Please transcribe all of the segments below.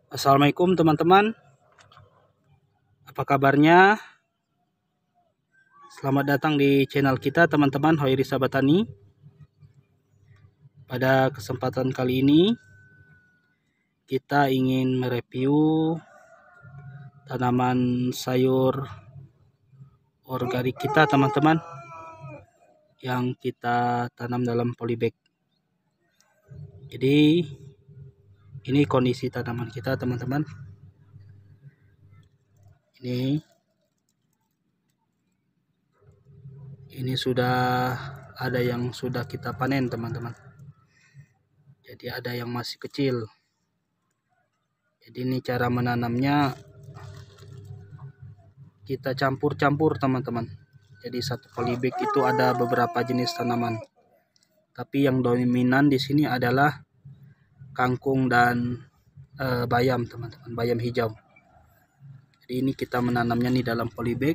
Assalamualaikum teman-teman, apa kabarnya? Selamat datang di channel kita teman-teman, Hoiri Sabatani. Pada kesempatan kali ini kita ingin mereview tanaman sayur organik kita teman-teman, yang kita tanam dalam polybag. Jadi ini kondisi tanaman kita teman-teman. Ini sudah ada yang sudah kita panen teman-teman. Jadi ada yang masih kecil. Jadi ini cara menanamnya, kita campur-campur teman-teman. Jadi satu polybag itu ada beberapa jenis tanaman. Tapi yang dominan di sini adalah kangkung dan bayam teman-teman, bayam hijau. Jadi ini kita menanamnya nih dalam polybag.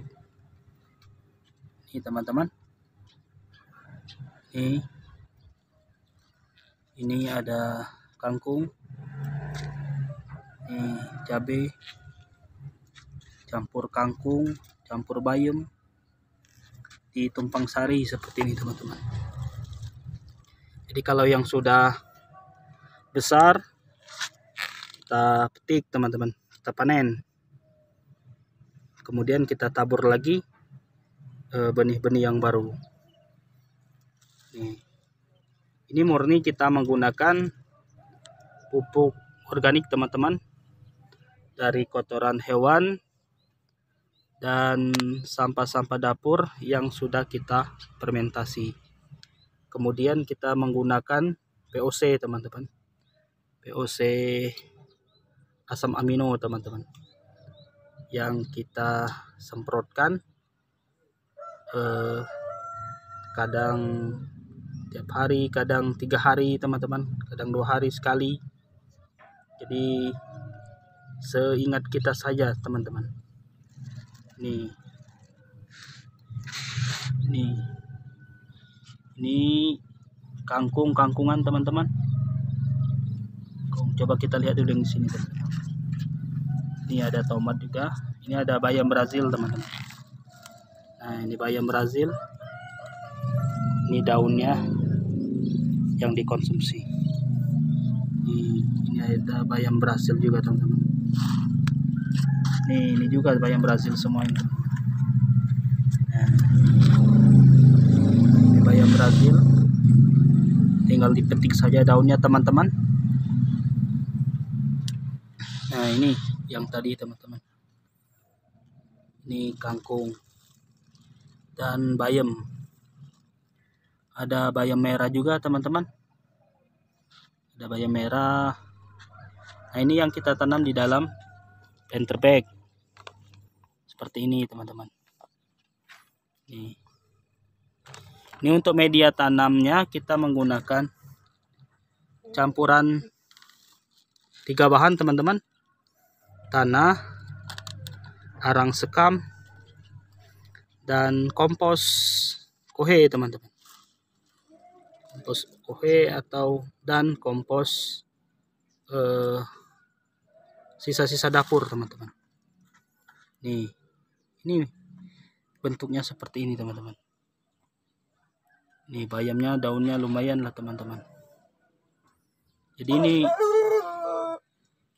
Ini teman-teman. Ini ada kangkung, ini cabai, campur kangkung, campur bayam, ditumpang sari seperti ini teman-teman. Jadi kalau yang sudah besar kita petik teman-teman, kita panen, kemudian kita tabur lagi benih-benih yang baru. Ini murni kita menggunakan pupuk organik teman-teman, dari kotoran hewan dan sampah-sampah dapur yang sudah kita fermentasi. Kemudian kita menggunakan VOC teman-teman, VOC asam amino teman-teman, yang kita semprotkan kadang tiap hari, kadang 3 hari teman-teman, kadang 2 hari sekali. Jadi seingat kita saja teman-teman. Ini kangkungan teman-teman. Coba kita lihat dulu di sini teman-teman. Ini ada tomat juga. Ini ada bayam Brazil teman-teman. Nah ini bayam Brazil. Ini daunnya yang dikonsumsi. Ini ada bayam Brazil juga teman-teman. Ini juga bayam Brazil semuanya. Nah, ini bayam Brazil, tinggal dipetik saja daunnya teman-teman. Nah ini yang tadi teman-teman, ini kangkung dan bayam. Ada bayam merah juga teman-teman, ada bayam merah. Nah ini yang kita tanam di dalam planter bag seperti ini teman-teman. Ini untuk media tanamnya kita menggunakan campuran 3 bahan teman-teman: tanah, arang sekam, dan kompos kohe teman-teman. Kompos kohe dan kompos sisa-sisa dapur teman-teman. Ini bentuknya seperti ini teman-teman. Nih bayamnya, daunnya lumayan lah teman-teman. Jadi ini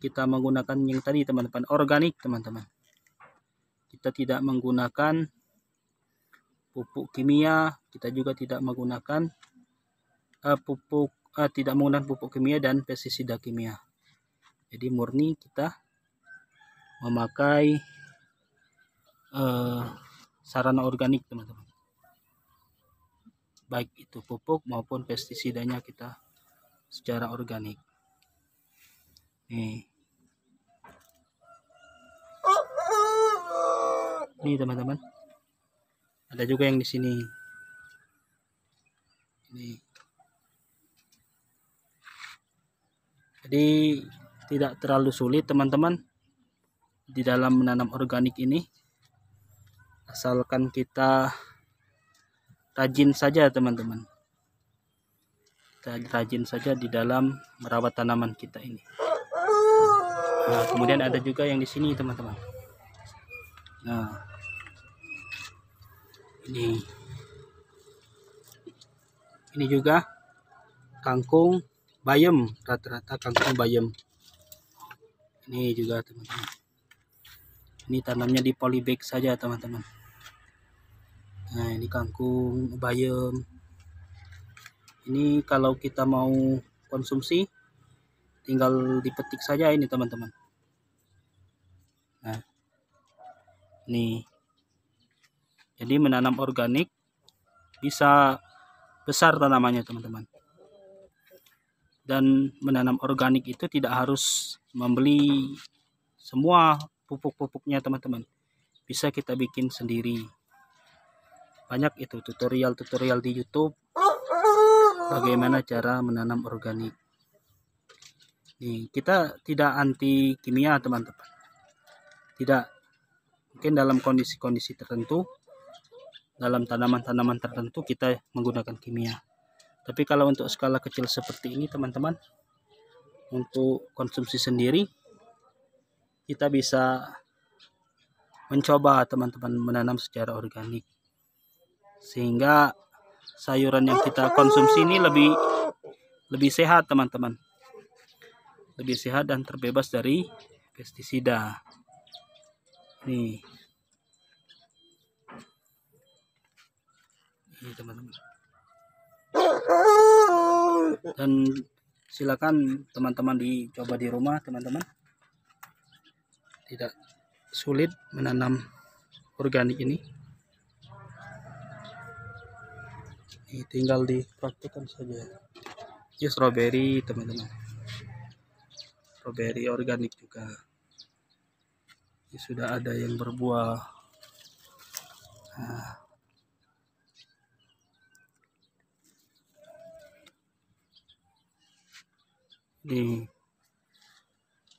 kita menggunakan yang tadi teman-teman, organik teman-teman. Kita tidak menggunakan pupuk kimia, kita juga tidak menggunakan pupuk kimia dan pestisida kimia. Jadi murni kita memakai sarana organik teman-teman, baik itu pupuk maupun pestisidanya kita secara organik. Ini teman-teman, ada juga yang di sini. Jadi tidak terlalu sulit teman-teman di dalam menanam organik ini, asalkan kita rajin saja teman-teman. Kita rajin saja di dalam merawat tanaman kita ini. Nah, kemudian ada juga yang di sini teman-teman. Nah, ini juga kangkung bayam, rata-rata kangkung bayam. Ini juga teman-teman. Ini tanamnya di polybag saja teman-teman. Nah, ini kangkung bayam. Ini kalau kita mau konsumsi tinggal dipetik saja ini teman-teman. Nah, ini jadi menanam organik bisa besar tanamannya teman-teman. Dan menanam organik itu tidak harus membeli semua pupuk-pupuknya teman-teman. Bisa kita bikin sendiri. Banyak itu tutorial-tutorial di YouTube bagaimana cara menanam organik. Nih, kita tidak anti kimia teman-teman. Tidak. Mungkin dalam kondisi-kondisi tertentu, dalam tanaman-tanaman tertentu kita menggunakan kimia. Tapi kalau untuk skala kecil seperti ini teman-teman, untuk konsumsi sendiri, kita bisa mencoba teman-teman menanam secara organik. Sehingga sayuran yang kita konsumsi ini lebih sehat teman-teman. Lebih sehat dan terbebas dari pestisida. Nih. Ini teman-teman. Dan silakan teman-teman dicoba di rumah teman-teman. Tidak sulit menanam organik ini. Ini tinggal dipraktikkan saja. Ini strawberry teman-teman. Strawberry organik juga. Ini sudah ada yang berbuah. Nah. Ini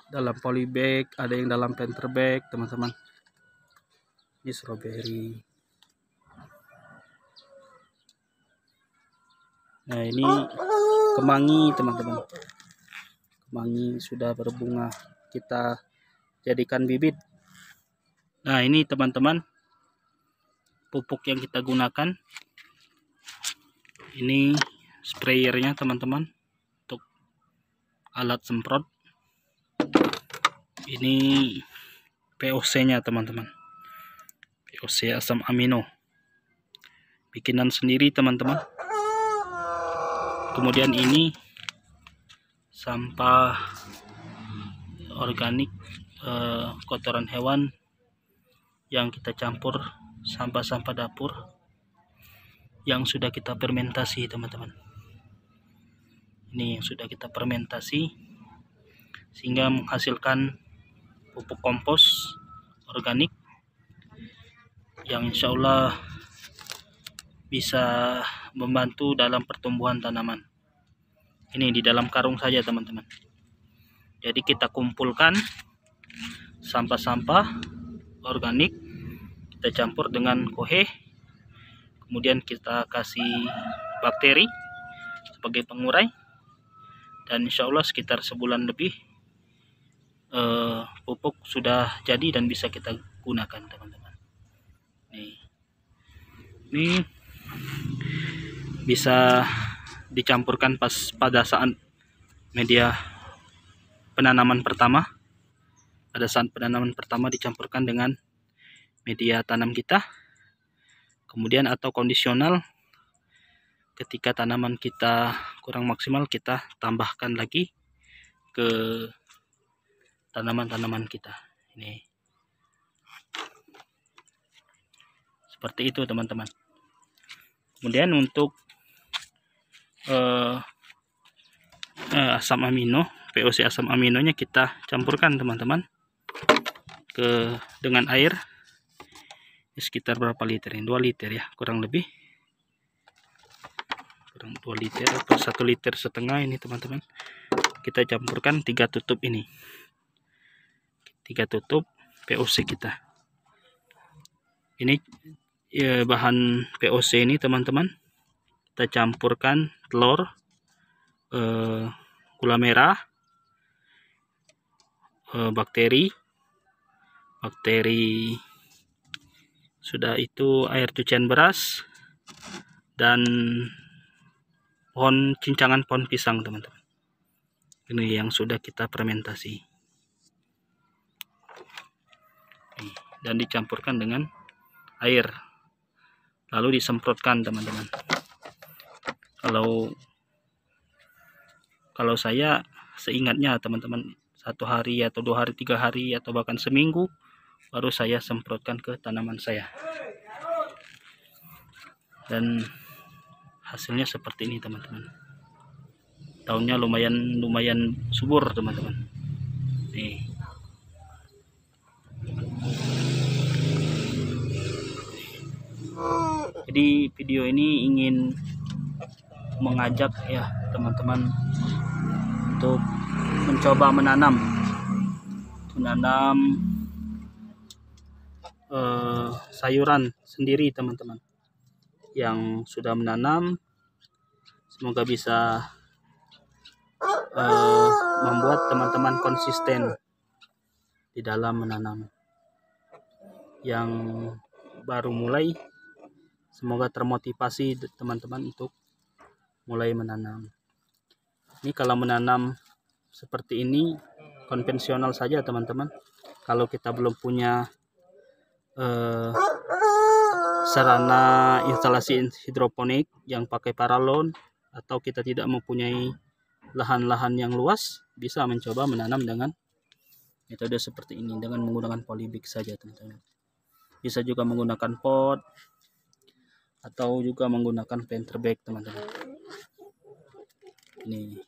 dalam polybag, ada yang dalam planter bag teman-teman. Ini strawberry. Nah, ini kemangi teman-teman. Kemangi sudah berbunga, kita jadikan bibit. Nah, ini teman-teman pupuk yang kita gunakan. Ini sprayernya teman-teman untuk alat semprot. Ini POC nya teman-teman, POC asam amino bikinan sendiri teman-teman. Kemudian ini sampah organik, kotoran hewan yang kita campur sampah-sampah dapur yang sudah kita fermentasi teman-teman. Ini yang sudah kita fermentasi sehingga menghasilkan pupuk kompos organik yang insya Allah bisa membantu dalam pertumbuhan tanaman. Ini di dalam karung saja teman-teman. Jadi kita kumpulkan sampah-sampah organik, kita campur dengan kohe, kemudian kita kasih bakteri sebagai pengurai, dan insya Allah sekitar sebulan lebih pupuk sudah jadi dan bisa kita gunakan teman-teman. Ini bisa dicampurkan pada saat media penanaman pertama. Pada saat penanaman pertama dicampurkan dengan media tanam kita. Kemudian atau kondisional, ketika tanaman kita kurang maksimal kita tambahkan lagi ke tanaman-tanaman kita. Ini seperti itu teman-teman. Kemudian untuk asam amino, POC asam aminonya kita campurkan teman-teman dengan air. Ini sekitar berapa liter ini? 2 liter ya, kurang lebih. Kurang 2 liter atau 1,5 liter ini teman-teman. Kita campurkan 3 tutup ini. 3 tutup POC kita. Ini bahan POC ini teman-teman, kita campurkan telur, gula merah, bakteri, sudah itu air cucian beras, dan cincangan pohon pisang, teman-teman. Ini yang sudah kita fermentasi. Dan dicampurkan dengan air, lalu disemprotkan, teman-teman. Kalau saya seingatnya, teman-teman, 1 hari atau 2 hari, 3 hari, atau bahkan seminggu baru saya semprotkan ke tanaman saya. Dan hasilnya seperti ini, teman-teman. Daunnya lumayan subur, teman-teman. Nih. Jadi video ini ingin mengajak ya teman-teman untuk mencoba menanam sayuran sendiri, teman-teman. Yang sudah menanam, semoga bisa membuat teman-teman konsisten di dalam menanam. Yang baru mulai, semoga termotivasi teman-teman untuk mulai menanam. Ini kalau menanam seperti ini konvensional saja, teman-teman. Kalau kita belum punya sarana instalasi hidroponik yang pakai paralon, atau kita tidak mempunyai lahan-lahan yang luas, bisa mencoba menanam dengan metode seperti ini, dengan menggunakan polybag saja, teman-teman. Bisa juga menggunakan pot atau juga menggunakan planter bag, teman-teman. Ini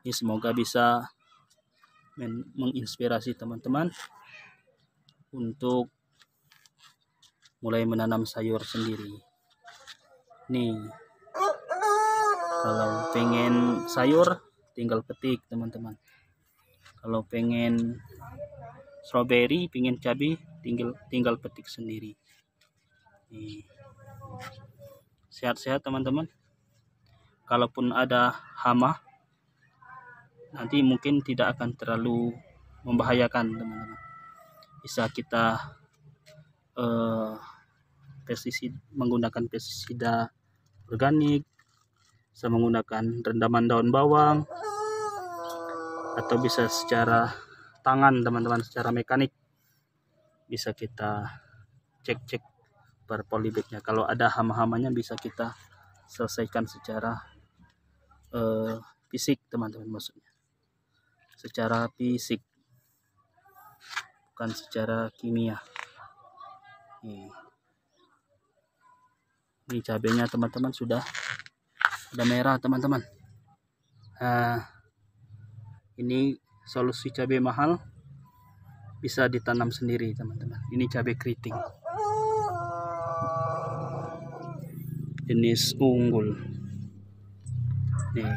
semoga bisa menginspirasi teman-teman untuk mulai menanam sayur sendiri. Nih, kalau pengen sayur tinggal petik, teman-teman. Kalau pengen strawberry, pengen cabai, tinggal petik sendiri. Nih. Sehat-sehat, teman-teman. Kalaupun ada hama, nanti mungkin tidak akan terlalu membahayakan, teman-teman. Bisa kita menggunakan pestisida organik, bisa menggunakan rendaman daun bawang, atau bisa secara tangan, teman-teman, secara mekanik bisa kita cek per polybagnya. Kalau ada hama-hamanya bisa kita selesaikan secara fisik, teman-teman, maksudnya secara fisik, bukan secara kimia. Ini cabenya, teman-teman, sudah merah, teman-teman. Ini solusi cabai mahal, bisa ditanam sendiri, teman-teman. Ini cabai keriting jenis unggul. Nih.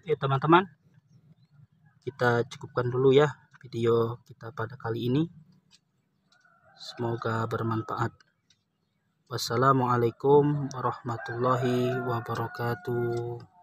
Oke, teman-teman, kita cukupkan dulu ya video kita pada kali ini. Semoga bermanfaat. Wassalamualaikum warahmatullahi wabarakatuh.